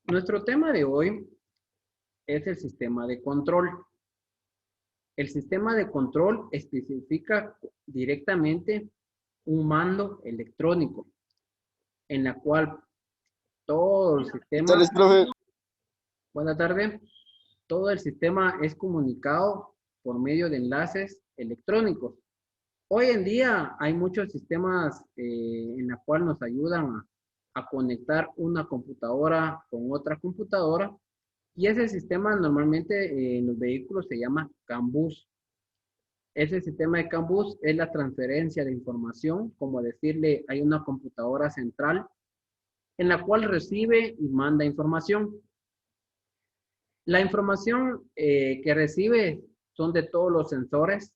Nuestro tema de hoy es el sistema de control. El sistema de control especifica directamente un mando electrónico en la cual todo el ¿Qué tal, sistema, profe? buena tarde, todo el sistema es comunicado por medio de enlaces electrónicos. Hoy en día hay muchos sistemas en la cual nos ayudan a conectar una computadora con otra computadora y ese sistema normalmente en los vehículos se llama CAN bus. Ese sistema de CAN bus es la transferencia de información, como decirle, hay una computadora central en la cual recibe y manda información. La información que recibe son de todos los sensores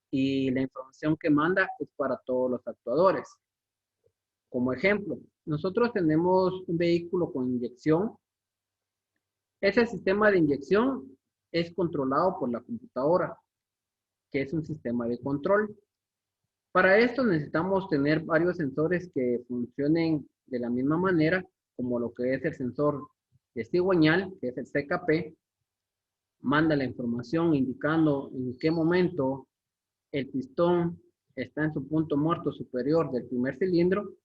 y la información que manda es para todos los actuadores. Como ejemplo, nosotros tenemos un vehículo con inyección. Ese sistema de inyección es controlado por la computadora, que es un sistema de control. Para esto necesitamos tener varios sensores que funcionen de la misma manera, como lo que es el sensor de cigüeñal, que es el CKP, manda la información indicando en qué momento el pistón está en su punto muerto superior del primer cilindro.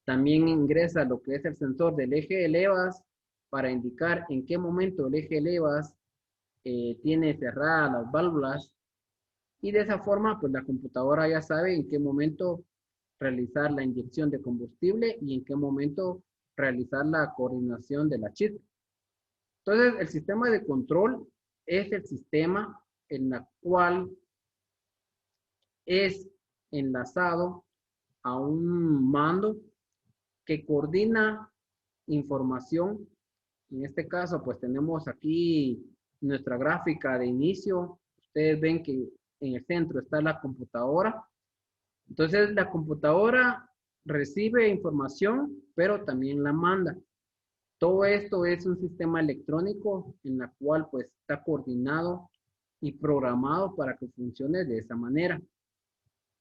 También ingresa lo que es el sensor del eje de levas para indicar en qué momento el eje de levas tiene cerradas las válvulas y de esa forma pues la computadora ya sabe en qué momento realizar la inyección de combustible y en qué momento realizar la coordinación de la chispa. Entonces el sistema de control es el sistema en el cual es enlazado a un mando que coordina información. En este caso, pues tenemos aquí nuestra gráfica de inicio. Ustedes ven que en el centro está la computadora. Entonces, la computadora recibe información, pero también la manda. Todo esto es un sistema electrónico en la cual pues está coordinado y programado para que funcione de esa manera.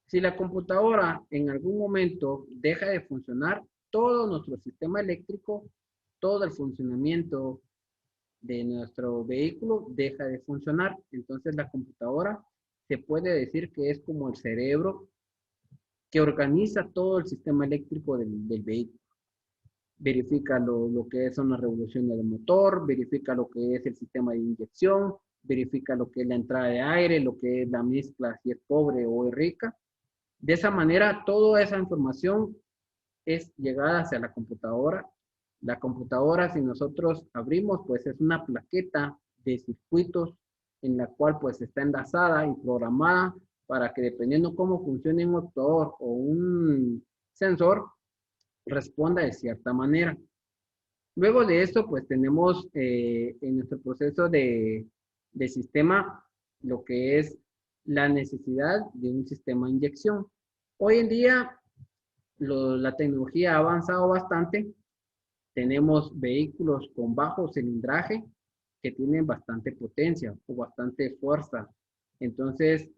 Si la computadora en algún momento deja de funcionar, todo nuestro sistema eléctrico, todo el funcionamiento de nuestro vehículo deja de funcionar. Entonces la computadora se puede decir que es como el cerebro que organiza todo el sistema eléctrico del vehículo. Verifica lo que son las revoluciones del motor, verifica lo que es el sistema de inyección, verifica lo que es la entrada de aire, lo que es la mezcla, si es pobre o es rica. De esa manera, toda esa información es llegada hacia la computadora. La computadora, si nosotros abrimos, pues es una plaqueta de circuitos en la cual pues está enlazada y programada para que dependiendo cómo funcione un actuador o un sensor, responda de cierta manera. Luego de esto, pues tenemos en nuestro proceso de sistema lo que es la necesidad de un sistema de inyección. Hoy en día la tecnología ha avanzado bastante. Tenemos vehículos con bajo cilindraje que tienen bastante potencia o bastante fuerza. Entonces,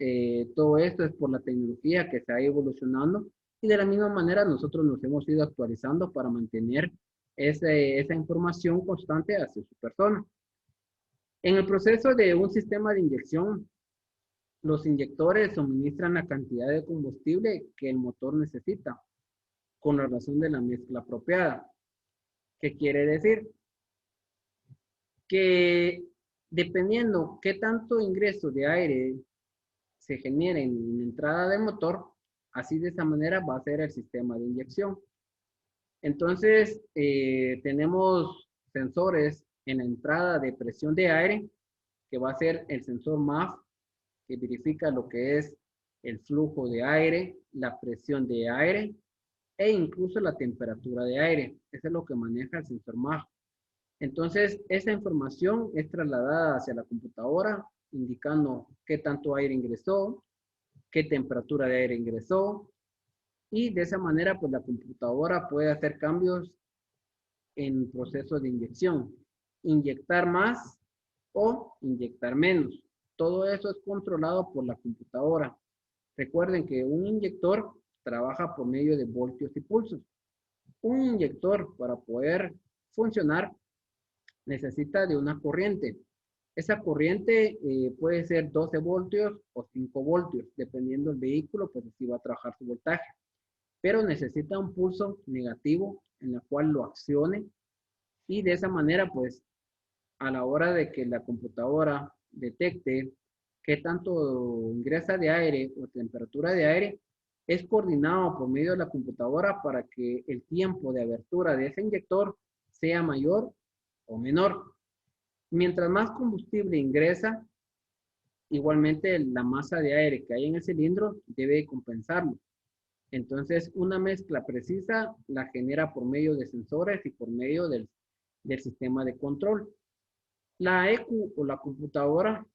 todo esto es por la tecnología que se ha evolucionando y de la misma manera nosotros nos hemos ido actualizando para mantener esa información constante hacia su persona. En el proceso de un sistema de inyección, los inyectores suministran la cantidad de combustible que el motor necesita con la razón de la mezcla apropiada. ¿Qué quiere decir? Que dependiendo qué tanto ingreso de aire se genere en la entrada del motor, así de esa manera va a ser el sistema de inyección. Entonces, tenemos sensores en la entrada de presión de aire, que va a ser el sensor MAF, que verifica lo que es el flujo de aire, la presión de aire e incluso la temperatura de aire. Eso es lo que maneja el sensor MAF. Entonces, esa información es trasladada hacia la computadora, indicando qué tanto aire ingresó, qué temperatura de aire ingresó, y de esa manera, pues la computadora puede hacer cambios en proceso de inyección, inyectar más o inyectar menos. Todo eso es controlado por la computadora. Recuerden que un inyector trabaja por medio de voltios y pulsos. Un inyector para poder funcionar, necesita de una corriente. Esa corriente puede ser 12 voltios o 5 voltios, dependiendo del vehículo, pues así va a trabajar su voltaje. Pero necesita un pulso negativo en la cual lo accione y de esa manera, pues, a la hora de que la computadora detecte qué tanto ingresa de aire o temperatura de aire, es coordinado por medio de la computadora para que el tiempo de abertura de ese inyector sea mayor o menor. Mientras más combustible ingresa, igualmente la masa de aire que hay en el cilindro debe compensarlo. Entonces, una mezcla precisa la genera por medio de sensores y por medio del sistema de control. La EQ o la computadora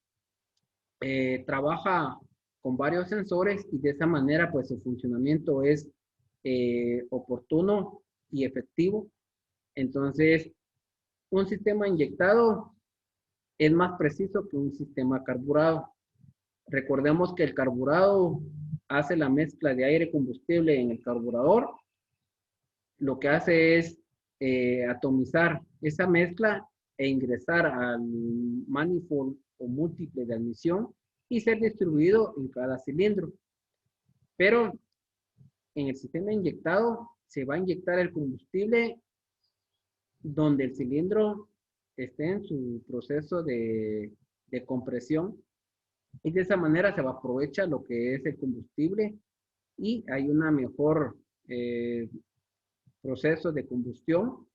trabaja con varios sensores y de esa manera pues su funcionamiento es oportuno y efectivo. Entonces, un sistema inyectado es más preciso que un sistema carburado. Recordemos que el carburado hace la mezcla de aire combustible en el carburador. Lo que hace es atomizar esa mezcla e ingresar al manifold o múltiple de admisión y ser distribuido en cada cilindro. Pero en el sistema inyectado se va a inyectar el combustible donde el cilindro esté en su proceso de compresión y de esa manera se va a aprovechar lo que es el combustible y hay una mejor proceso de combustión.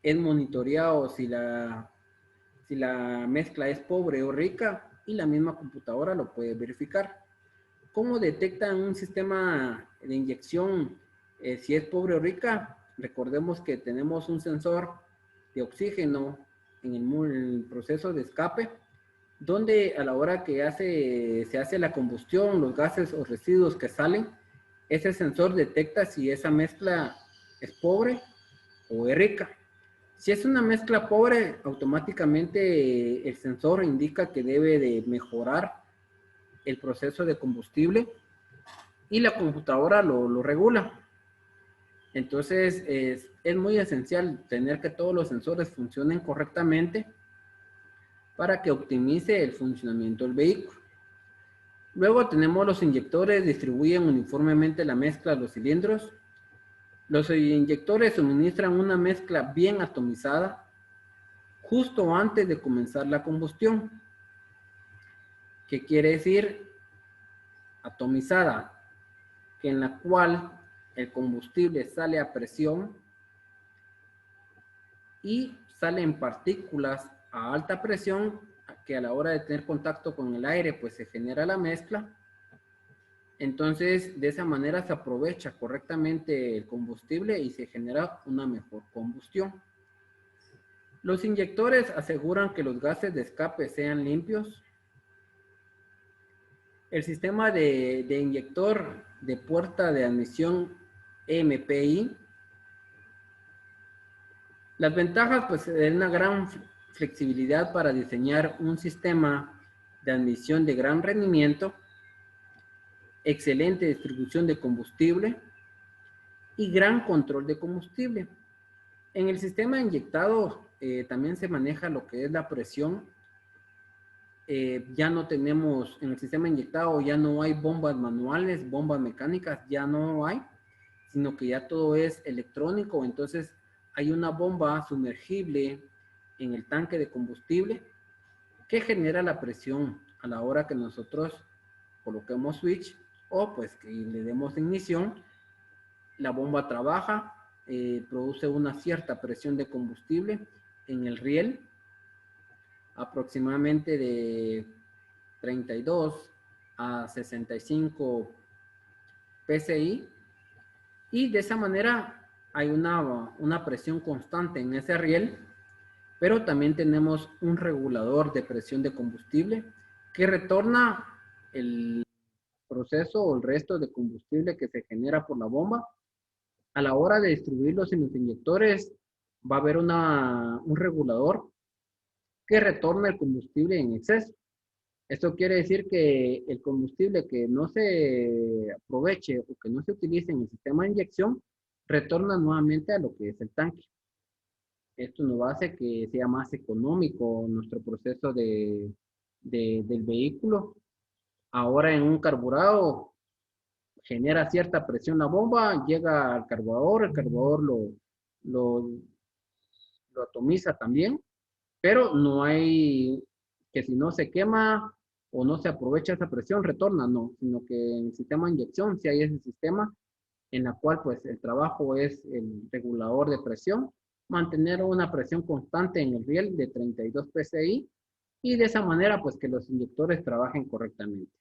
Es monitoreado si la mezcla es pobre o rica y la misma computadora lo puede verificar. ¿Cómo detectan un sistema de inyección si es pobre o rica? Recordemos que tenemos un sensor de oxígeno en el proceso de escape, donde a la hora que se hace la combustión, los gases o residuos que salen, ese sensor detecta si esa mezcla es pobre o es rica. Si es una mezcla pobre, automáticamente el sensor indica que debe de mejorar el proceso de combustible y la computadora lo regula. Entonces es muy esencial tener que todos los sensores funcionen correctamente para que optimice el funcionamiento del vehículo. Luego tenemos los inyectores, distribuyen uniformemente la mezcla a los cilindros. Los inyectores suministran una mezcla bien atomizada justo antes de comenzar la combustión. ¿Qué quiere decir? Atomizada, que en la cual el combustible sale a presión y sale en partículas a alta presión que a la hora de tener contacto con el aire pues se genera la mezcla. Entonces de esa manera se aprovecha correctamente el combustible y se genera una mejor combustión. Los inyectores aseguran que los gases de escape sean limpios. El sistema de inyector de puerta de admisión MPI. Las ventajas, pues, es una gran flexibilidad para diseñar un sistema de admisión de gran rendimiento, excelente distribución de combustible y gran control de combustible. En el sistema inyectado también se maneja lo que es la presión. Ya no tenemos, en el sistema inyectado ya no hay bombas manuales, bombas mecánicas, ya no hay, sino que ya todo es electrónico. Entonces hay una bomba sumergible en el tanque de combustible que genera la presión a la hora que nosotros coloquemos switch o pues que le demos ignición. La bomba trabaja, produce una cierta presión de combustible en el riel, aproximadamente de 32 a 65 PSI, y de esa manera hay una presión constante en ese riel, pero también tenemos un regulador de presión de combustible que retorna el proceso o el resto de combustible que se genera por la bomba. A la hora de distribuirlos en los inyectores va a haber un regulador que retorna el combustible en exceso. Esto quiere decir que el combustible que no se aproveche o que no se utilice en el sistema de inyección retorna nuevamente a lo que es el tanque. Esto nos hace que sea más económico nuestro proceso del vehículo. Ahora en un carburado genera cierta presión la bomba, llega al carburador, el carburador lo, lo atomiza también, pero no hay que si no se quema o no se aprovecha esa presión, retorna, no, sino que en el sistema de inyección, si hay ese sistema en la cual pues el trabajo es el regulador de presión, mantener una presión constante en el riel de 32 psi y de esa manera pues que los inyectores trabajen correctamente.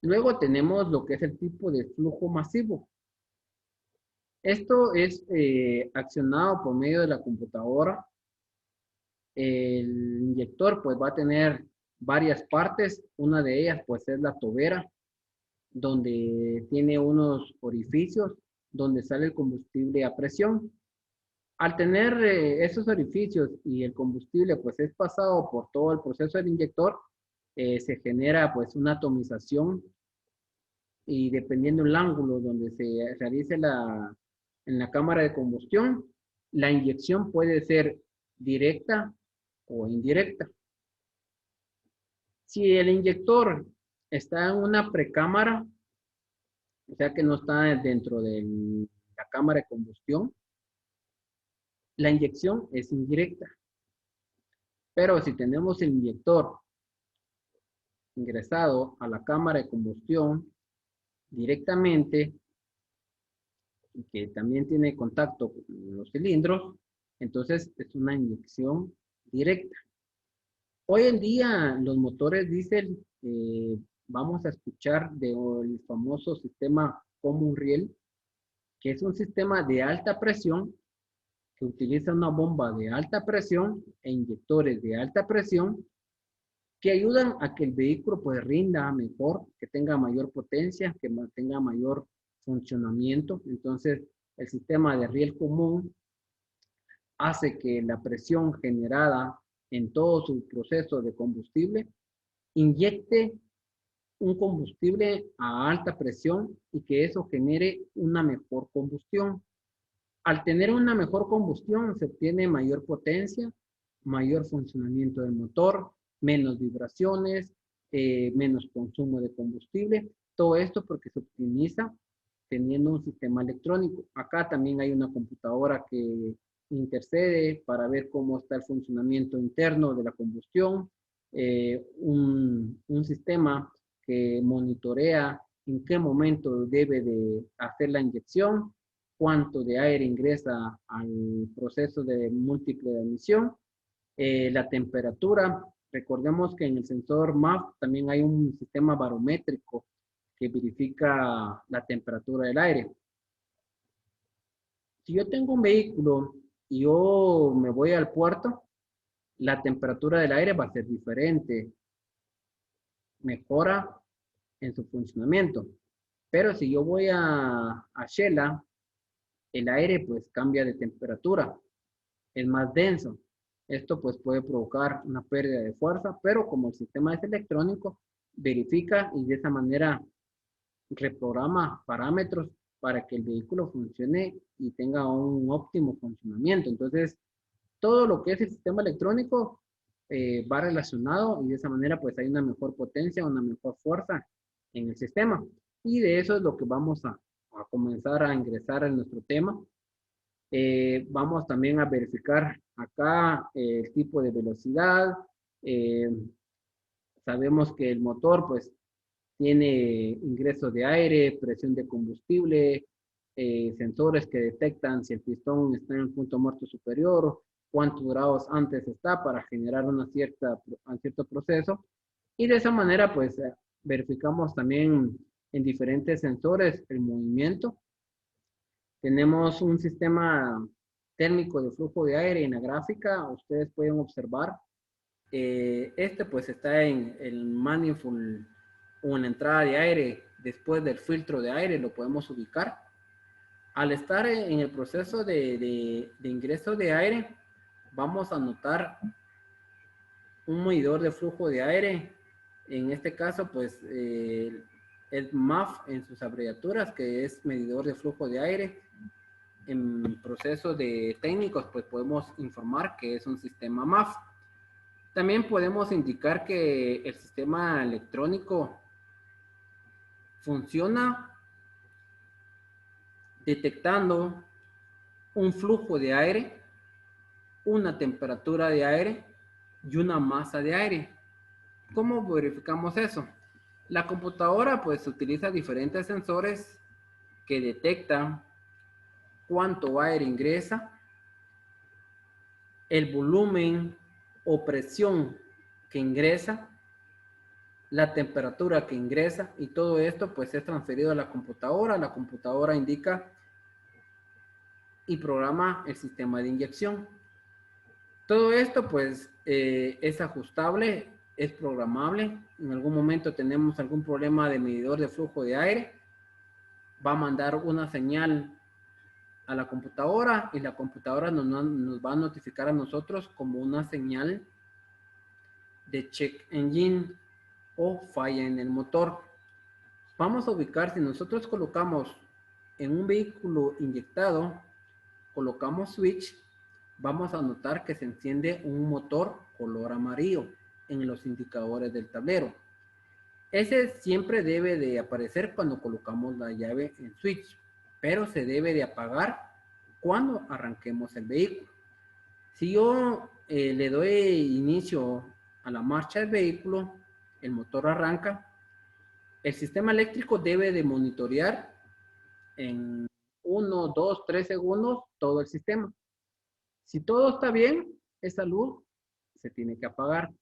Luego tenemos lo que es el tipo de flujo masivo. Esto es accionado por medio de la computadora. El inyector pues va a tener varias partes. Una de ellas pues es la tobera, donde tiene unos orificios donde sale el combustible a presión. Al tener esos orificios y el combustible pues es pasado por todo el proceso del inyector, se genera pues una atomización y dependiendo del ángulo donde se realice en la cámara de combustión, la inyección puede ser directa o indirecta. Si el inyector está en una precámara, o sea que no está dentro de la cámara de combustión, la inyección es indirecta. Pero si tenemos el inyector ingresado a la cámara de combustión directamente, y que también tiene contacto con los cilindros, entonces es una inyección directa. Hoy en día los motores diésel, vamos a escuchar del famoso sistema Common Rail, que es un sistema de alta presión que utiliza una bomba de alta presión e inyectores de alta presión que ayudan a que el vehículo pues rinda mejor, que tenga mayor potencia, que tenga mayor funcionamiento. Entonces, el sistema de riel común hace que la presión generada en todo su proceso de combustible inyecte un combustible a alta presión y que eso genere una mejor combustión. Al tener una mejor combustión se obtiene mayor potencia, mayor funcionamiento del motor, menos vibraciones, menos consumo de combustible. Todo esto porque se optimiza teniendo un sistema electrónico. Acá también hay una computadora que intercede para ver cómo está el funcionamiento interno de la combustión, un sistema que monitorea en qué momento debe de hacer la inyección, cuánto de aire ingresa al proceso de múltiple emisión, la temperatura. Recordemos que en el sensor MAF también hay un sistema barométrico que verifica la temperatura del aire. Si yo tengo un vehículo y yo me voy al puerto, la temperatura del aire va a ser diferente, mejora en su funcionamiento. Pero si yo voy a Shela, el aire pues cambia de temperatura, es más denso. Esto pues puede provocar una pérdida de fuerza, pero como el sistema es electrónico, verifica y de esa manera reprograma parámetros para que el vehículo funcione y tenga un óptimo funcionamiento. Entonces, todo lo que es el sistema electrónico va relacionado y de esa manera pues hay una mejor potencia, una mejor fuerza en el sistema. Y de eso es lo que vamos a comenzar a ingresar en nuestro tema. Vamos también a verificar acá el tipo de velocidad. Eh, Sabemos que el motor pues tiene ingreso de aire, presión de combustible, sensores que detectan si el pistón está en el punto muerto superior, cuántos grados antes está para generar un cierto proceso. Y de esa manera, pues, verificamos también en diferentes sensores el movimiento. Tenemos un sistema térmico de flujo de aire en la gráfica. Ustedes pueden observar. Este, pues, está en el manifold o en la entrada de aire después del filtro de aire, lo podemos ubicar. Al estar en el proceso de ingreso de aire, vamos a notar un medidor de flujo de aire. En este caso, pues, el MAF en sus abreviaturas, que es medidor de flujo de aire. en procesos de técnicos, pues podemos informar que es un sistema MAF. También podemos indicar que el sistema electrónico funciona detectando un flujo de aire, una temperatura de aire y una masa de aire. ¿Cómo verificamos eso? La computadora pues utiliza diferentes sensores que detectan cuánto aire ingresa, el volumen o presión que ingresa, la temperatura que ingresa, y todo esto pues es transferido a la computadora. La computadora indica y programa el sistema de inyección. Todo esto pues es ajustable, es programable. En algún momento tenemos algún problema de medidor de flujo de aire, va a mandar una señal a la computadora y la computadora nos va a notificar a nosotros como una señal de check engine o falla en el motor. Vamos a ubicar, si nosotros colocamos en un vehículo inyectado, colocamos switch, vamos a notar que se enciende un motor color amarillo en los indicadores del tablero. Ese siempre debe de aparecer cuando colocamos la llave en switch, pero se debe de apagar cuando arranquemos el vehículo. Si yo le doy inicio a la marcha del vehículo, el motor arranca, el sistema eléctrico debe de monitorear en 1, 2, 3 segundos todo el sistema. Si todo está bien, esa luz se tiene que apagar.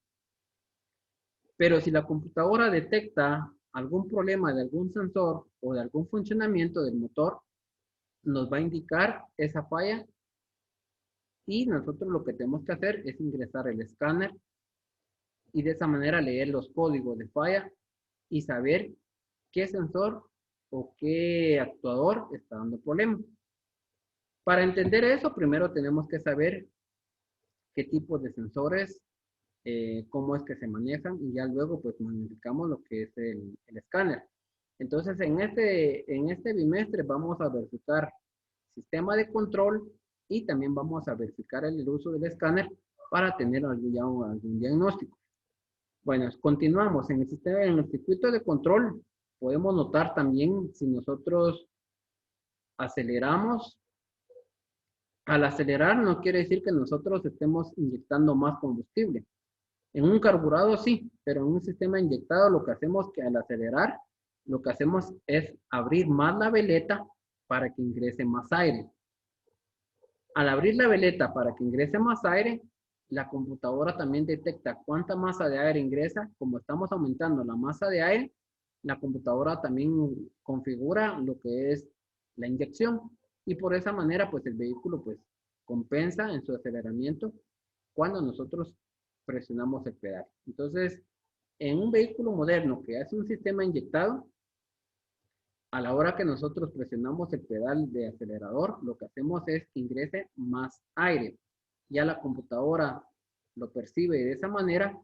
Pero si la computadora detecta algún problema de algún sensor o de algún funcionamiento del motor, nos va a indicar esa falla y nosotros lo que tenemos que hacer es ingresar el escáner y de esa manera leer los códigos de falla y saber qué sensor o qué actuador está dando problema. Para entender eso, primero tenemos que saber qué tipo de sensores, cómo es que se manejan y ya luego pues modificamos lo que es el escáner. Entonces en este bimestre vamos a verificar sistema de control y también vamos a verificar el uso del escáner para tener algún diagnóstico. Bueno, continuamos. En el circuito de control podemos notar también si nosotros aceleramos. Al acelerar no quiere decir que nosotros estemos inyectando más combustible. En un carburado sí, pero en un sistema inyectado lo que hacemos que al acelerar, lo que hacemos es abrir más la veleta para que ingrese más aire. Al abrir la veleta para que ingrese más aire, la computadora también detecta cuánta masa de aire ingresa. Como estamos aumentando la masa de aire, la computadora también configura lo que es la inyección. Y por esa manera, pues el vehículo pues compensa en su aceleramiento cuando nosotros presionamos el pedal. Entonces, en un vehículo moderno que hace un sistema inyectado, a la hora que nosotros presionamos el pedal de acelerador, lo que hacemos es que ingrese más aire. Ya la computadora lo percibe de esa manera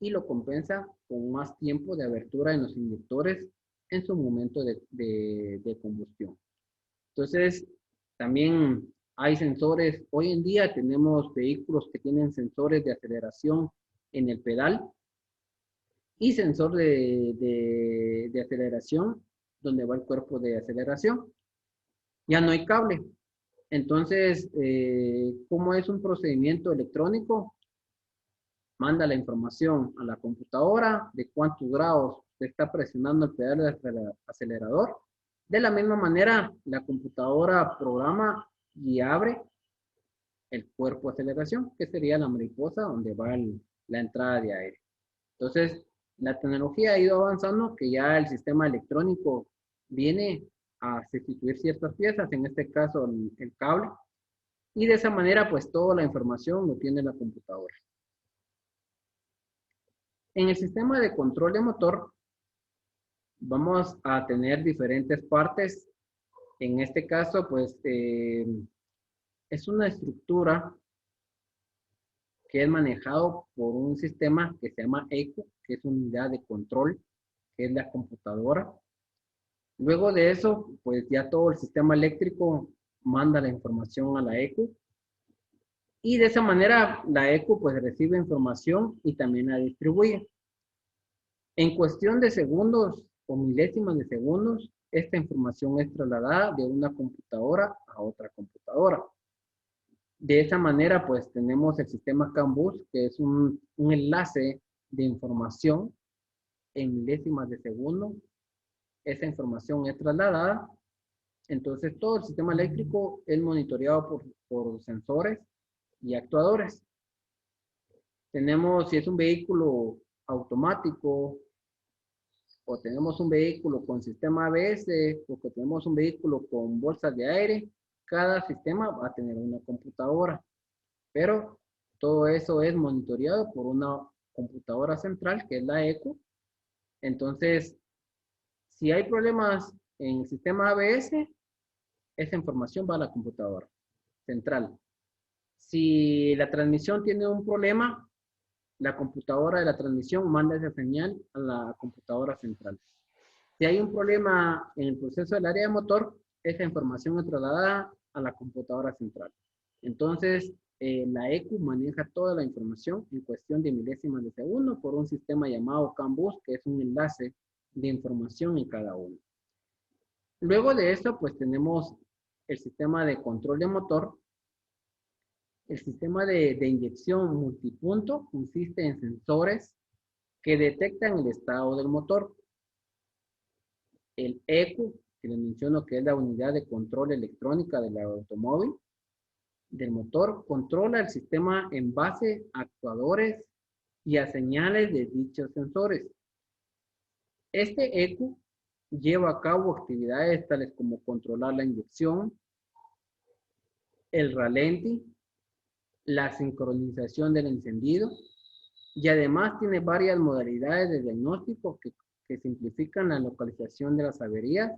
y lo compensa con más tiempo de abertura en los inyectores en su momento de combustión. Entonces, también hay sensores. Hoy en día tenemos vehículos que tienen sensores de aceleración en el pedal y sensor de aceleración donde va el cuerpo de aceleración. Ya no hay cable. Entonces, ¿cómo es un procedimiento electrónico? Manda la información a la computadora de cuántos grados se está presionando el pedal del acelerador. De la misma manera, la computadora programa y abre el cuerpo de aceleración, que sería la mariposa donde va la entrada de aire. Entonces, la tecnología ha ido avanzando, que ya el sistema electrónico viene a sustituir ciertas piezas, en este caso el cable, y de esa manera pues toda la información lo tiene la computadora. En el sistema de control de motor vamos a tener diferentes partes. En este caso pues es una estructura que es manejado por un sistema que se llama ECU, que es unidad de control, que es la computadora. Luego de eso, pues ya todo el sistema eléctrico manda la información a la ECU y de esa manera la ECU pues recibe información y también la distribuye. En cuestión de segundos o milésimas de segundos, esta información es trasladada de una computadora a otra computadora. De esa manera, pues tenemos el sistema CAN bus, que es un enlace de información en milésimas de segundo. Esa información es trasladada. Entonces, todo el sistema eléctrico es monitoreado por sensores y actuadores. Tenemos, si es un vehículo automático, o tenemos un vehículo con sistema ABS, o que tenemos un vehículo con bolsas de aire, cada sistema va a tener una computadora. Pero todo eso es monitoreado por una computadora central, que es la ECU. Entonces, si hay problemas en el sistema ABS, esa información va a la computadora central. Si la transmisión tiene un problema, la computadora de la transmisión manda esa señal a la computadora central. Si hay un problema en el proceso del área de motor, esa información es trasladada a la computadora central. Entonces, la ECU maneja toda la información en cuestión de milésimas de segundo por un sistema llamado CAN bus, que es un enlace de información en cada uno. Luego de esto, pues tenemos el sistema de control de motor. El sistema de inyección multipunto consiste en sensores que detectan el estado del motor. El ECU, que les menciono que es la unidad de control electrónica del automóvil, del motor, controla el sistema en base a actuadores y a señales de dichos sensores. Este ECU lleva a cabo actividades tales como controlar la inyección, el ralentí, la sincronización del encendido y además tiene varias modalidades de diagnóstico que simplifican la localización de las averías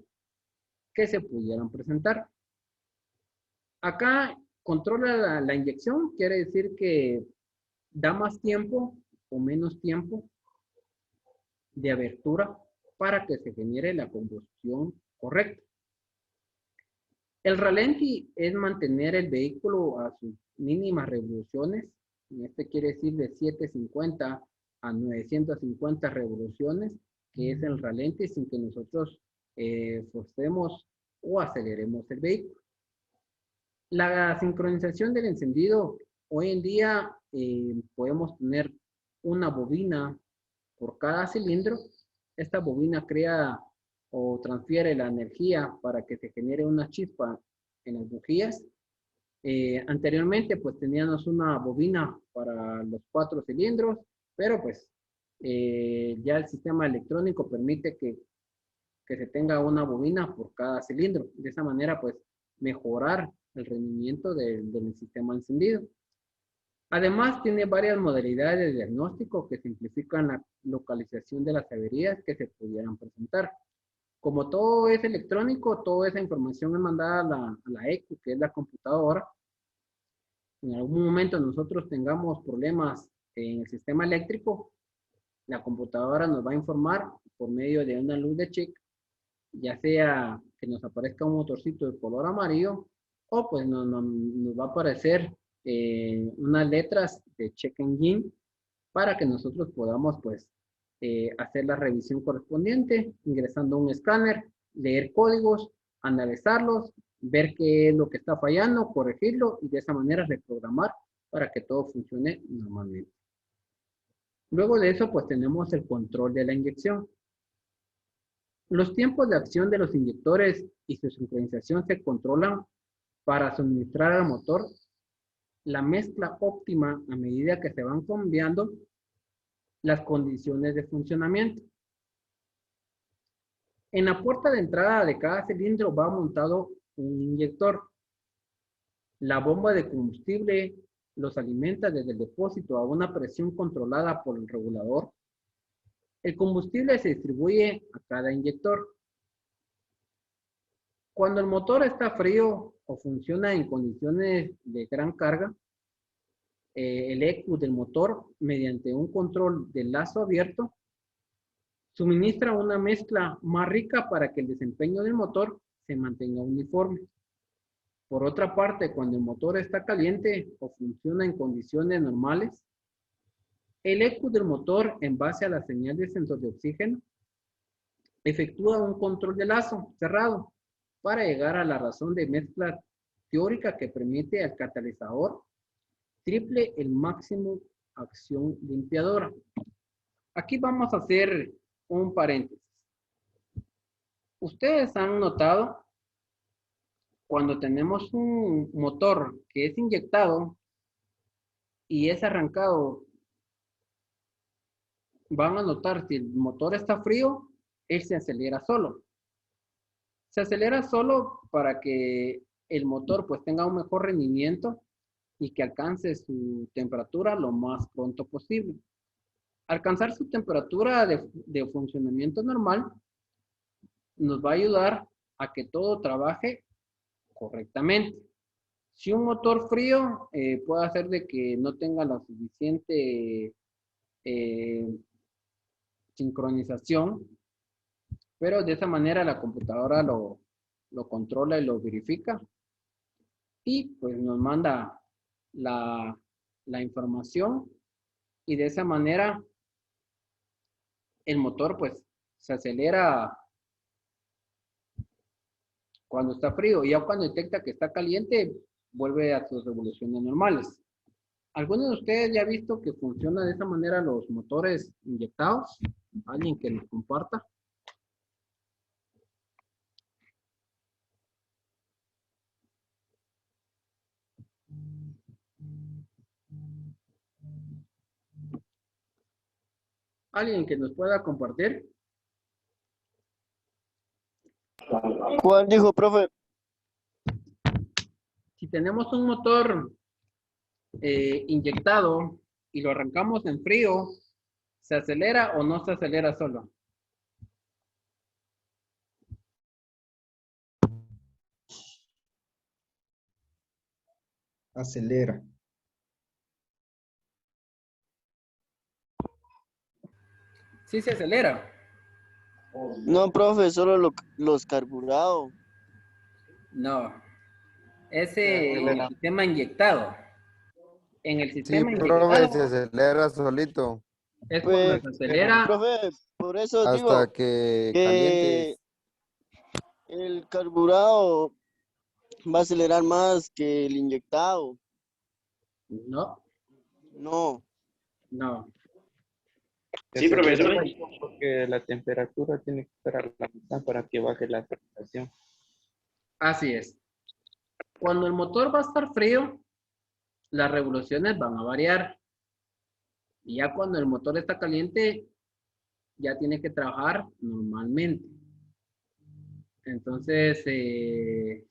que se pudieran presentar. Acá controla la inyección, quiere decir que da más tiempo o menos tiempo de abertura para que se genere la combustión correcta. El ralentí es mantener el vehículo a sus mínimas revoluciones, este quiere decir de 750 a 950 revoluciones, que es el ralentí sin que nosotros forcemos o aceleremos el vehículo. La sincronización del encendido, hoy en día podemos tener una bobina por cada cilindro. Esta bobina crea o transfiere la energía para que se genere una chispa en las bujías. Anteriormente pues teníamos una bobina para los 4 cilindros, pero pues ya el sistema electrónico permite que se tenga una bobina por cada cilindro. De esa manera pues mejorar el rendimiento del sistema encendido. Además tiene varias modalidades de diagnóstico que simplifican la localización de las averías que se pudieran presentar. Como todo es electrónico, toda esa información es mandada a la ECU, que es la computadora. En algún momento nosotros tengamos problemas en el sistema eléctrico, la computadora nos va a informar por medio de una luz de check, ya sea que nos aparezca un motorcito de color amarillo o pues nos va a aparecer unas letras de check engine para que nosotros podamos pues hacer la revisión correspondiente ingresando un escáner, leer códigos, analizarlos, ver qué es lo que está fallando, corregirlo y de esa manera reprogramar para que todo funcione normalmente. Luego de eso pues tenemos el control de la inyección. Los tiempos de acción de los inyectores y su sincronización se controlan para suministrar al motor la mezcla óptima a medida que se van cambiando las condiciones de funcionamiento. En la puerta de entrada de cada cilindro va montado un inyector. La bomba de combustible los alimenta desde el depósito a una presión controlada por el regulador. El combustible se distribuye a cada inyector. Cuando el motor está frío o funciona en condiciones de gran carga, el ECU del motor, mediante un control de lazo abierto, suministra una mezcla más rica para que el desempeño del motor se mantenga uniforme. Por otra parte, cuando el motor está caliente o funciona en condiciones normales, el ECU del motor, en base a la señal de sensor de oxígeno, efectúa un control de lazo cerrado para llegar a la razón de mezcla teórica que permite al catalizador triple el máximo acción limpiadora. Aquí vamos a hacer un paréntesis. Ustedes han notado cuando tenemos un motor que es inyectado y es arrancado, van a notar si el motor está frío, él se acelera solo. Se acelera solo para que el motor pues tenga un mejor rendimiento y que alcance su temperatura lo más pronto posible. Alcanzar su temperatura de funcionamiento normal nos va a ayudar a que todo trabaje correctamente. Si un motor frío puede hacer de que no tenga la suficiente sincronización, pero de esa manera la computadora lo controla y lo verifica y pues nos manda la información y de esa manera el motor pues se acelera cuando está frío y ya cuando detecta que está caliente vuelve a sus revoluciones normales. ¿Alguno de ustedes ya ha visto que funciona de esa manera los motores inyectados? ¿Alguien que nos comparta? ¿Alguien que nos pueda compartir? ¿Cuál dijo, profe? Si tenemos un motor inyectado y lo arrancamos en frío, ¿se acelera o no se acelera solo? Acelera. Sí se acelera. No, profe, solo los carburados. No, Se ese en el acelera. sistema inyectado. En el Sí, sistema profe, se inyectado acelera solito es cuando Pues, se acelera. profe, por eso digo hasta que que calientes. el carburado va a acelerar más que el inyectado. No, No. no. Sí, profesor. Porque la temperatura tiene que estar a la mitad para que baje la presión. Así es. Cuando el motor va a estar frío, las revoluciones van a variar. Y ya cuando el motor está caliente, ya tiene que trabajar normalmente. Entonces, en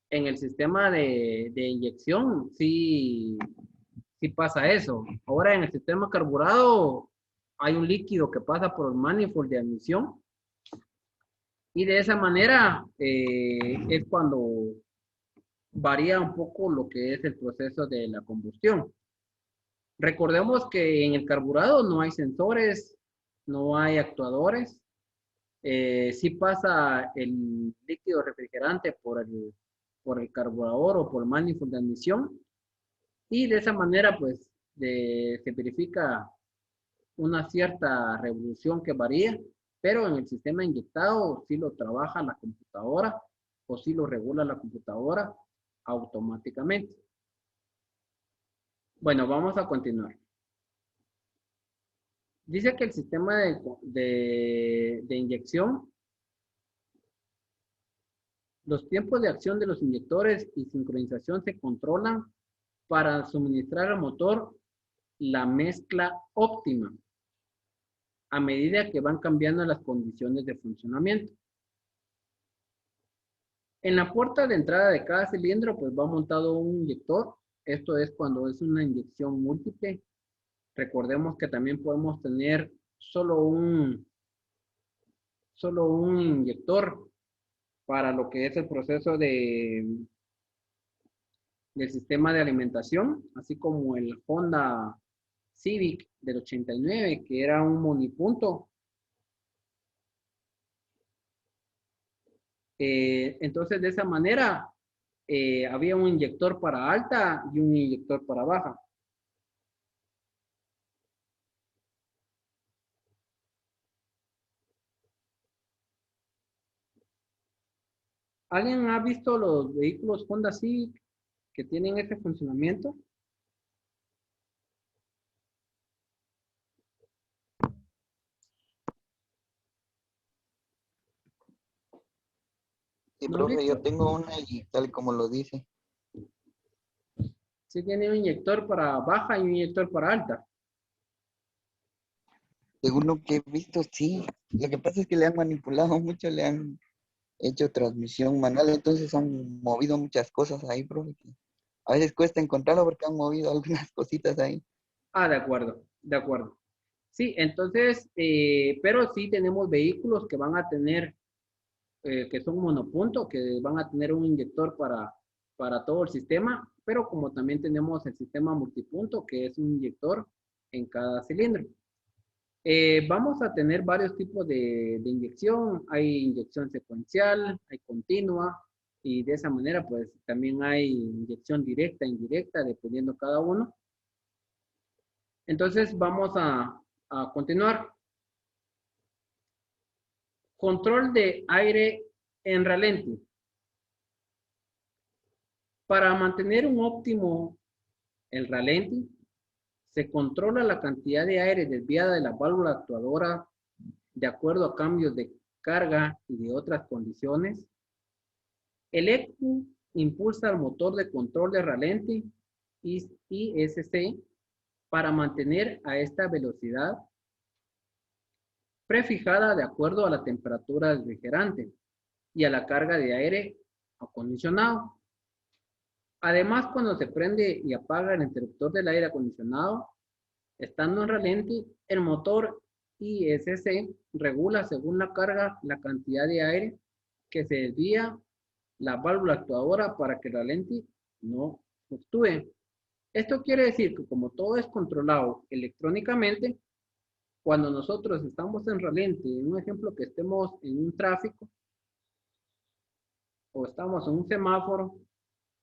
el sistema de inyección, sí, sí pasa eso. Ahora en el sistema carburado, hay un líquido que pasa por el manifold de admisión. Y de esa manera es cuando varía un poco lo que es el proceso de la combustión. Recordemos que en el carburado no hay sensores, no hay actuadores. Sí pasa el líquido refrigerante por el carburador o por el manifold de admisión. Y de esa manera, pues, se verifica una cierta revolución que varía, pero en el sistema inyectado sí lo trabaja la computadora o sí lo regula la computadora automáticamente. Bueno, vamos a continuar. Dice que el sistema de inyección, los tiempos de acción de los inyectores y sincronización se controlan para suministrar al motor la mezcla óptima a medida que van cambiando las condiciones de funcionamiento. En la puerta de entrada de cada cilindro pues va montado un inyector. Esto es cuando es una inyección múltiple. Recordemos que también podemos tener solo un inyector para lo que es el proceso del sistema de alimentación, así como el Honda Civic del 89, que era un monipunto. Entonces, de esa manera, había un inyector para alta y un inyector para baja. ¿Alguien ha visto los vehículos Honda Civic que tienen este funcionamiento? Sí, ¿No han profe, yo visto? tengo una y tal como lo dice. Sí, tiene un inyector para baja y un inyector para alta. Según lo que he visto, sí. Lo que pasa es que le han manipulado mucho, le han hecho transmisión manual, entonces han movido muchas cosas ahí, profe. Que a veces cuesta encontrarlo porque han movido algunas cositas ahí. Ah, de acuerdo, de acuerdo. Sí, entonces, pero sí tenemos vehículos que van a tener, que son monopunto, que van a tener un inyector para todo el sistema, pero como también tenemos el sistema multipunto, que es un inyector en cada cilindro. Vamos a tener varios tipos de inyección. Hay inyección secuencial, hay continua, y de esa manera, pues también hay inyección directa, indirecta, dependiendo cada uno. Entonces, vamos a continuar. Control de aire en ralentí. Para mantener un óptimo el ralentí, se controla la cantidad de aire desviada de la válvula actuadora de acuerdo a cambios de carga y de otras condiciones. El ECU impulsa el motor de control de ralentí ISC para mantener a esta velocidad prefijada de acuerdo a la temperatura del refrigerante y a la carga de aire acondicionado. Además, cuando se prende y apaga el interruptor del aire acondicionado, estando en ralentí, el motor ISC regula según la carga la cantidad de aire que se desvía la válvula actuadora para que el ralentí no fluctúe. Esto quiere decir que como todo es controlado electrónicamente, cuando nosotros estamos en ralentí, en un ejemplo que estemos en un tráfico o estamos en un semáforo,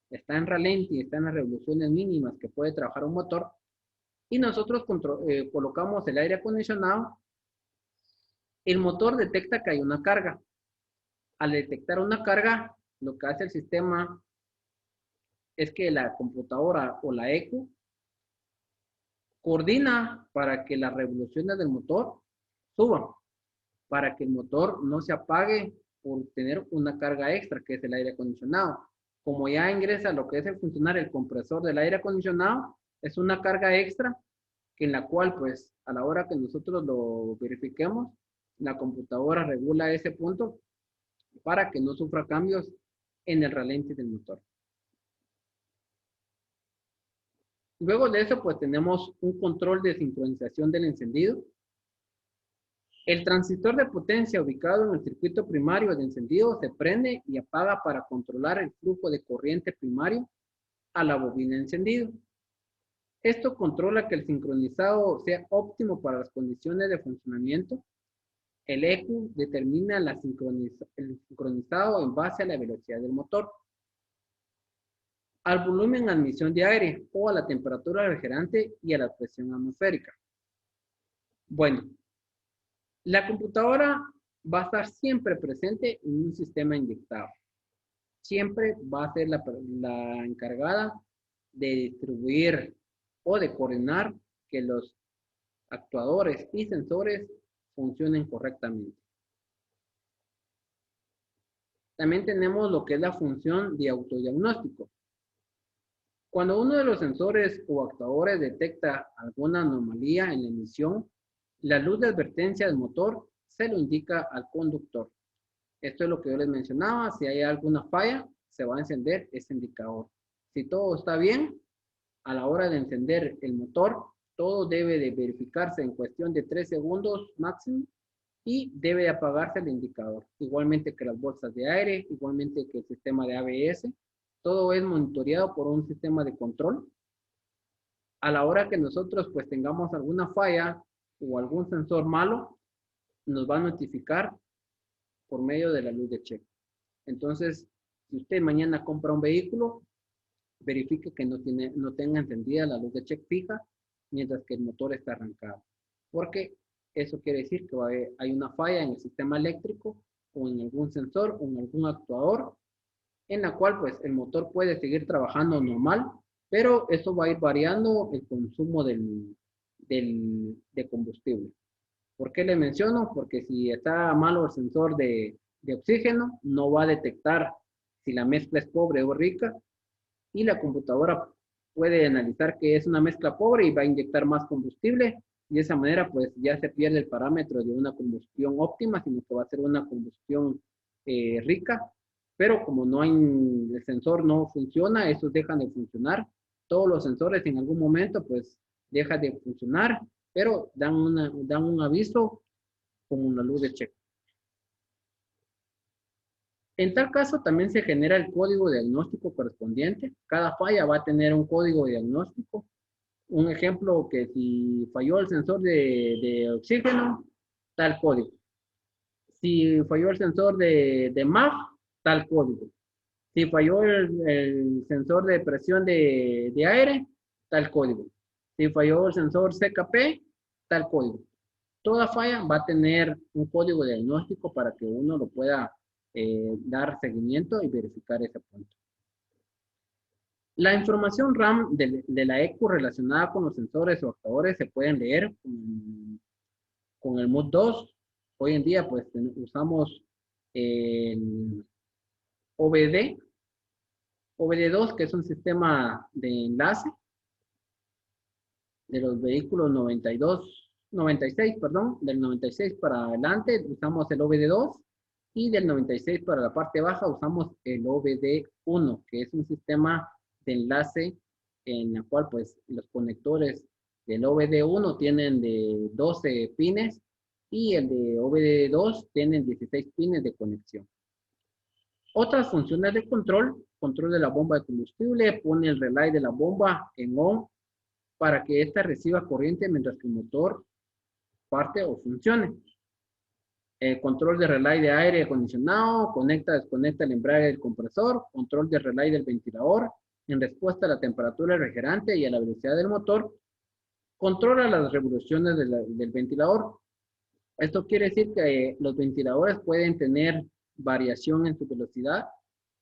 está en ralentí, está en las revoluciones mínimas que puede trabajar un motor, y nosotros colocamos el aire acondicionado, el motor detecta que hay una carga. Al detectar una carga, lo que hace el sistema es que la computadora o la ECU coordina para que las revoluciones del motor suban, para que el motor no se apague por tener una carga extra, que es el aire acondicionado. Como ya ingresa lo que es el funcionar el compresor del aire acondicionado, es una carga extra que en la cual, pues, a la hora que nosotros lo verifiquemos, la computadora regula ese punto para que no sufra cambios en el ralentí del motor. Luego de eso, pues tenemos un control de sincronización del encendido. El transistor de potencia ubicado en el circuito primario de encendido se prende y apaga para controlar el flujo de corriente primario a la bobina de encendido. Esto controla que el sincronizado sea óptimo para las condiciones de funcionamiento. El ECU determina el sincronizado en base a la velocidad del motor, al volumen de admisión de aire o a la temperatura refrigerante y a la presión atmosférica. Bueno, la computadora va a estar siempre presente en un sistema inyectado. Siempre va a ser la encargada de distribuir o de coordinar que los actuadores y sensores funcionen correctamente. También tenemos lo que es la función de autodiagnóstico. Cuando uno de los sensores o actuadores detecta alguna anomalía en la emisión, la luz de advertencia del motor se lo indica al conductor. Esto es lo que yo les mencionaba. Si hay alguna falla, se va a encender ese indicador. Si todo está bien, a la hora de encender el motor, todo debe de verificarse en cuestión de 3 segundos máximo y debe de apagarse el indicador. Igualmente que las bolsas de aire, igualmente que el sistema de ABS. Todo es monitoreado por un sistema de control. A la hora que nosotros pues tengamos alguna falla o algún sensor malo, nos va a notificar por medio de la luz de check. Entonces, si usted mañana compra un vehículo, verifique que no tenga encendida la luz de check fija mientras que el motor está arrancado. Porque eso quiere decir que hay una falla en el sistema eléctrico o en algún sensor o en algún actuador en la cual pues el motor puede seguir trabajando normal, pero eso va a ir variando el consumo de combustible. ¿Por qué le menciono? Porque si está malo el sensor de oxígeno, no va a detectar si la mezcla es pobre o rica y la computadora puede analizar que es una mezcla pobre y va a inyectar más combustible y de esa manera pues ya se pierde el parámetro de una combustión óptima, sino que va a ser una combustión rica, pero como no hay, el sensor no funciona, esos dejan de funcionar. Todos los sensores en algún momento pues dejan de funcionar, pero dan un aviso como una luz de check. En tal caso, también se genera el código diagnóstico correspondiente. Cada falla va a tener un código diagnóstico. Un ejemplo que si falló el sensor de oxígeno, tal código. Si falló el sensor de MAF, tal código. Si falló el sensor de presión de aire, tal código. Si falló el sensor CKP, tal código. Toda falla va a tener un código diagnóstico para que uno lo pueda dar seguimiento y verificar ese punto. La información RAM de la ECU relacionada con los sensores o actuadores se pueden leer con el MUD 2. Hoy en día pues usamos el OBD2, que es un sistema de enlace de los vehículos 96, perdón, del 96 para adelante usamos el OBD2 y del 96 para la parte baja usamos el OBD1, que es un sistema de enlace en el cual pues los conectores del OBD1 tienen de 12 pines y el de OBD2 tienen 16 pines de conexión. Otras funciones de control de la bomba de combustible, pone el relay de la bomba en on para que ésta reciba corriente mientras que el motor parte o funcione. Control de relay de aire acondicionado, conecta, desconecta el embrague del compresor, control de relay del ventilador, en respuesta a la temperatura del refrigerante y a la velocidad del motor, controla las revoluciones del ventilador. Esto quiere decir que los ventiladores pueden tener variación en su velocidad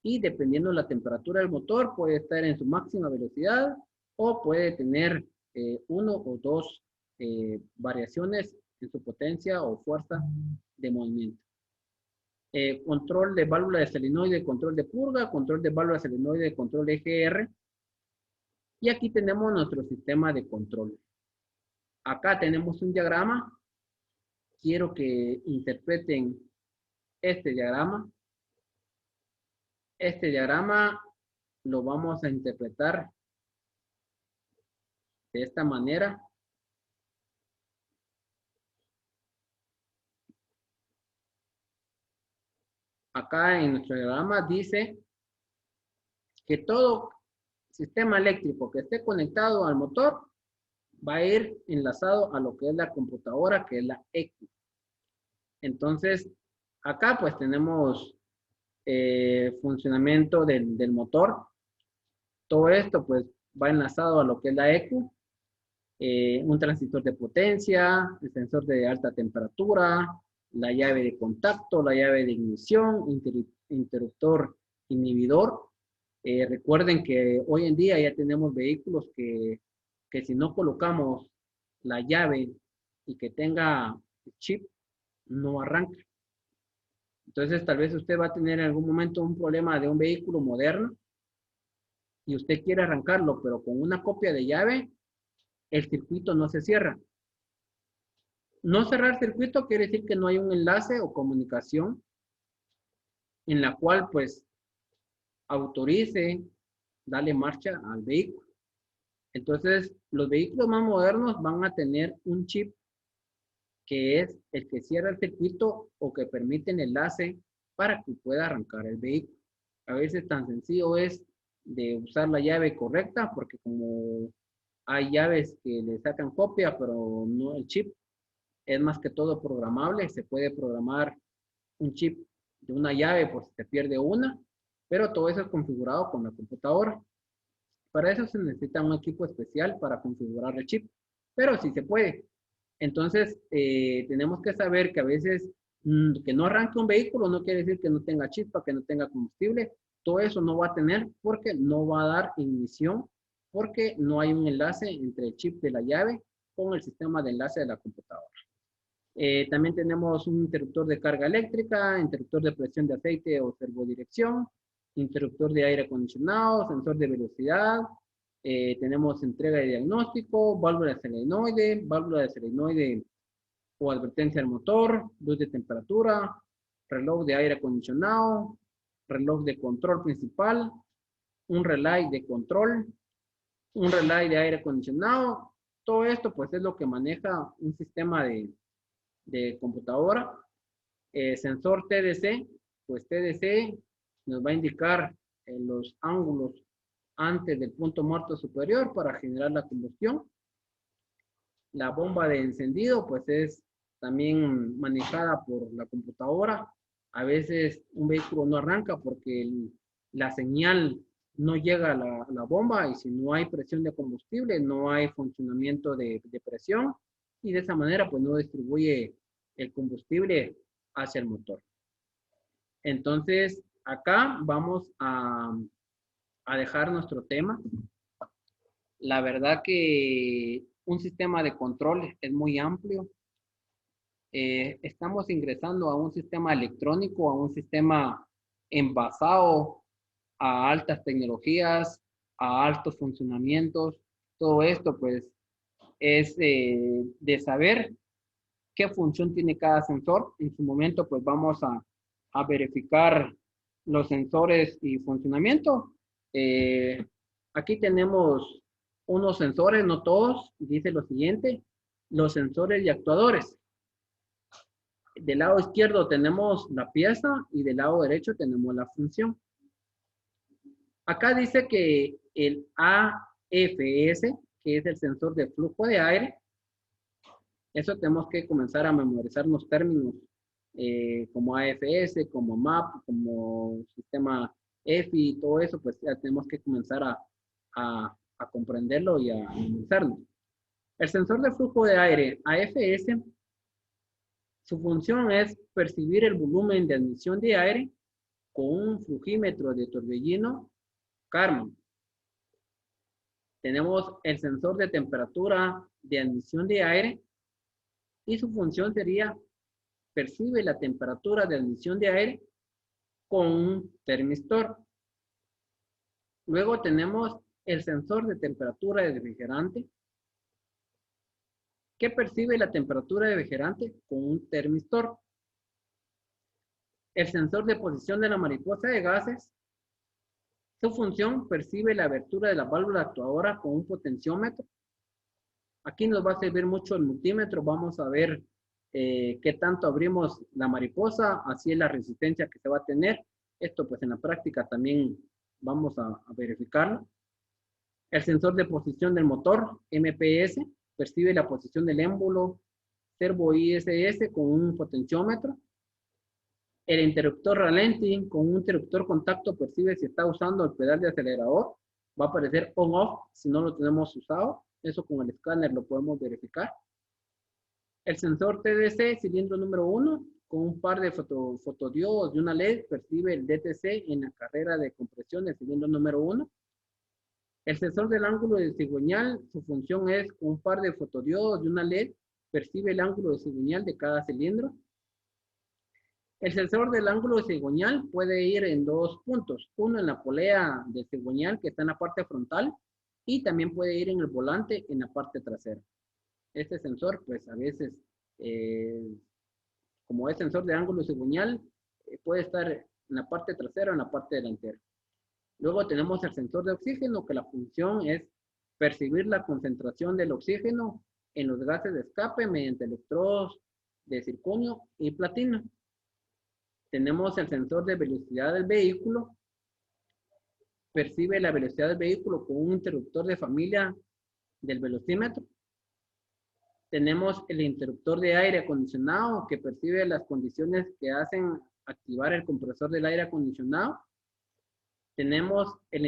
y dependiendo de la temperatura del motor puede estar en su máxima velocidad o puede tener uno o dos variaciones en su potencia o fuerza de movimiento. Control de válvula de solenoide, control de purga, control de válvula de solenoide, control de EGR. Y aquí tenemos nuestro sistema de control. Acá tenemos un diagrama. Quiero que interpreten este diagrama. Este diagrama lo vamos a interpretar de esta manera. Acá en nuestro diagrama dice que todo sistema eléctrico que esté conectado al motor va a ir enlazado a lo que es la computadora, que es la ECU. Entonces, acá pues tenemos funcionamiento del motor. Todo esto pues va enlazado a lo que es la ECU. Un transistor de potencia, el sensor de alta temperatura, la llave de contacto, la llave de ignición, interruptor inhibidor. Recuerden que hoy en día ya tenemos vehículos que si no colocamos la llave y que tenga chip, no arranca. Entonces tal vez usted va a tener en algún momento un problema de un vehículo moderno y usted quiere arrancarlo, pero con una copia de llave, el circuito no se cierra. No cerrar circuito quiere decir que no hay un enlace o comunicación en la cual pues autorice darle marcha al vehículo. Entonces, los vehículos más modernos van a tener un chip que es el que cierra el circuito o que permite el enlace para que pueda arrancar el vehículo. A veces tan sencillo es de usar la llave correcta, porque como hay llaves que le sacan copia, pero no el chip, es más que todo programable. Se puede programar un chip de una llave por si se pierde una, pero todo eso es configurado con la computadora. Para eso se necesita un equipo especial para configurar el chip, pero sí se puede. Entonces, tenemos que saber que a veces que no arranque un vehículo no quiere decir que no tenga chispa, que no tenga combustible. Todo eso no va a tener porque no va a dar ignición, porque no hay un enlace entre el chip de la llave con el sistema de enlace de la computadora. También tenemos un interruptor de carga eléctrica, interruptor de presión de aceite o servodirección, interruptor de aire acondicionado, sensor de velocidad, tenemos entrega de diagnóstico, válvula de solenoide o advertencia del motor, luz de temperatura, reloj de aire acondicionado, reloj de control principal, un relay de control, un relay de aire acondicionado. Todo esto pues es lo que maneja un sistema de computadora. Sensor TDC, pues TDC nos va a indicar los ángulos antes del punto muerto superior para generar la combustión. La bomba de encendido pues es también manejada por la computadora. A veces un vehículo no arranca porque la señal no llega a la bomba, y si no hay presión de combustible no hay funcionamiento de presión, y de esa manera pues no distribuye el combustible hacia el motor. Entonces acá vamos a dejar nuestro tema. La verdad que un sistema de control es muy amplio. Estamos ingresando a un sistema electrónico, a un sistema envasado a altas tecnologías, a altos funcionamientos. Todo esto pues es de saber qué función tiene cada sensor. En su momento pues vamos a verificar los sensores y funcionamiento. Aquí tenemos unos sensores, no todos. Dice lo siguiente: los sensores y actuadores. Del lado izquierdo tenemos la pieza y del lado derecho tenemos la función. Acá dice que el AFS, que es el sensor de flujo de aire, eso tenemos que comenzar a memorizar los términos como AFS, como MAP, como sistema EFI, todo eso, pues ya tenemos que comenzar a comprenderlo y a memorizarlo. El sensor de flujo de aire, AFS, su función es percibir el volumen de admisión de aire con un flujímetro de torbellino Kármán. Tenemos el sensor de temperatura de admisión de aire y su función sería percibe la temperatura de admisión de aire con un termistor. Luego tenemos el sensor de temperatura de refrigerante que percibe la temperatura de refrigerante con un termistor. El sensor de posición de la mariposa de gases, su función percibe la abertura de la válvula actuadora con un potenciómetro. Aquí nos va a servir mucho el multímetro. Vamos a ver qué tanto abrimos la mariposa, así es la resistencia que se va a tener. Esto pues en la práctica también vamos a verificarlo. El sensor de posición del motor, MPS, percibe la posición del émbolo servo ISS con un potenciómetro. El interruptor ralenti con un interruptor contacto percibe si está usando el pedal de acelerador. Va a aparecer on-off si no lo tenemos usado. Eso con el escáner lo podemos verificar. El sensor TDC, cilindro número 1, con un par de fotodiodos de una LED, percibe el DTC en la carrera de compresión del cilindro número 1. El sensor del ángulo de cigüeñal, su función es con un par de fotodiodos de una LED, percibe el ángulo de cigüeñal de cada cilindro. El sensor del ángulo de cigüeñal puede ir en dos puntos. Uno en la polea de cigüeñal que está en la parte frontal y también puede ir en el volante en la parte trasera. Este sensor, pues a veces, como es sensor de ángulo cigüeñal, puede estar en la parte trasera o en la parte delantera. Luego tenemos el sensor de oxígeno, que la función es percibir la concentración del oxígeno en los gases de escape mediante electrodos de circonio y platino. Tenemos el sensor de velocidad del vehículo. Percibe la velocidad del vehículo con un interruptor de familia del velocímetro. Tenemos el interruptor de aire acondicionado que percibe las condiciones que hacen activar el compresor del aire acondicionado. Tenemos el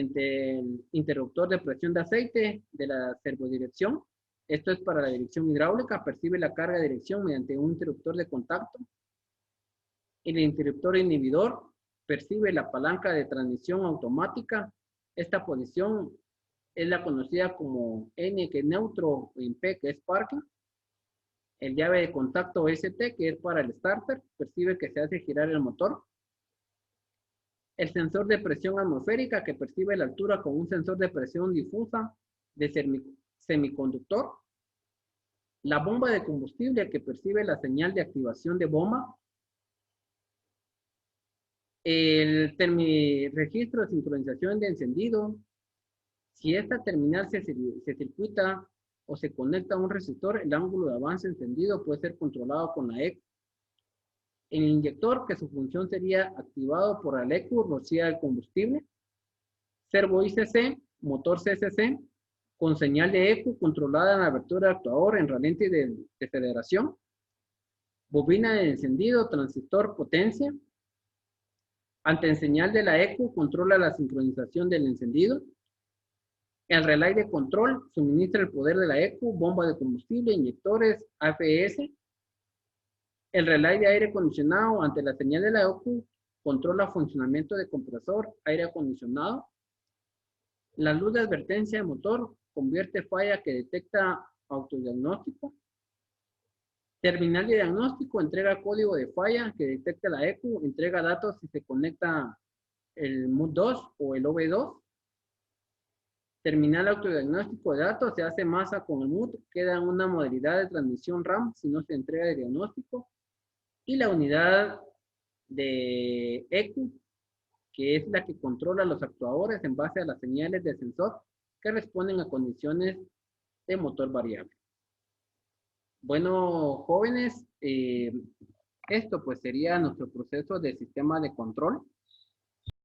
interruptor de presión de aceite de la servodirección. Esto es para la dirección hidráulica. Percibe la carga de dirección mediante un interruptor de contacto. El interruptor inhibidor percibe la palanca de transmisión automática. Esta posición es la conocida como N, que es neutro, en P, que es parking. El llave de contacto ST, que es para el starter, percibe que se hace girar el motor. El sensor de presión atmosférica, que percibe la altura con un sensor de presión difusa de semiconductor. La bomba de combustible, que percibe la señal de activación de bomba. El registro de sincronización de encendido. Si esta terminal se circuita o se conecta a un resistor, el ángulo de avance encendido puede ser controlado con la ECU. El inyector, que su función sería activado por la ECU, rocía el combustible. Servo ICC, motor CCC, con señal de ECU controlada en la abertura de actuador en ralente de federación. Bobina de encendido, transistor, potencia. Ante señal de la ECU, controla la sincronización del encendido. El relay de control suministra el poder de la ECU, bomba de combustible, inyectores, AFS. El relay de aire acondicionado, ante la señal de la ECU, controla funcionamiento de compresor, aire acondicionado. La luz de advertencia de motor convierte falla que detecta autodiagnóstico. Terminal de diagnóstico entrega código de falla que detecta la ECU, entrega datos si se conecta el MUD2 o el OB2. Terminal autodiagnóstico de datos se hace masa con el MUD, queda en una modalidad de transmisión RAM si no se entrega de diagnóstico. Y la unidad de ECU, que es la que controla los actuadores en base a las señales de sensor que responden a condiciones de motor variable. Bueno, jóvenes, esto pues sería nuestro proceso de sistema de control.